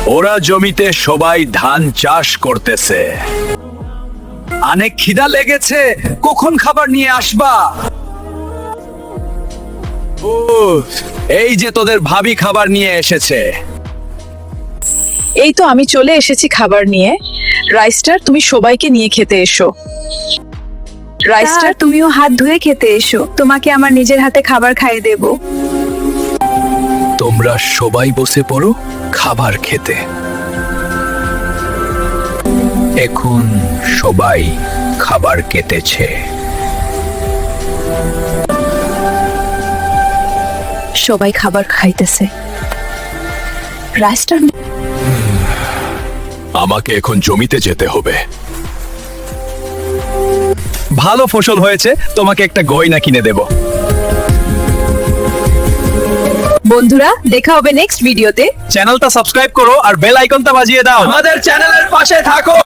ওরা জমিতে সবাই ধান চাষ করতেছে। অনেক খিদা লেগেছে, কখন খাবার নিয়ে আসবা? ও, এই যে তোদের ভাবি খাবার নিয়ে এসেছে। এই তো আমি চলে এসেছি খাবার নিয়ে। রাইস্টার, তুমি সবাইকে নিয়ে খেতে এসো। রাইস্টার, তুমিও হাত ধুয়ে খেতে এসো, তোমাকে আমার নিজের হাতে খাবার খাইয়ে দেব। তোমরা সবাই বসে পড়ো খাবার খেতে। এখন সবাই খাবার কেটেছে। সবাই খাবার খাইতেছে। রাইস্টার, আমাকে এখন জমিতে যেতে হবে। ভালো ফসল হয়েছে, তোমাকে একটা গয়না কিনে দেব। বন্ধুরা, দেখা হবে নেক্সট ভিডিওতে। চ্যানেলটা সাবস্ক্রাইব করো আর বেল আইকনটা বাজিয়ে দাও। আমাদের চ্যানেলের পাশে থাকো।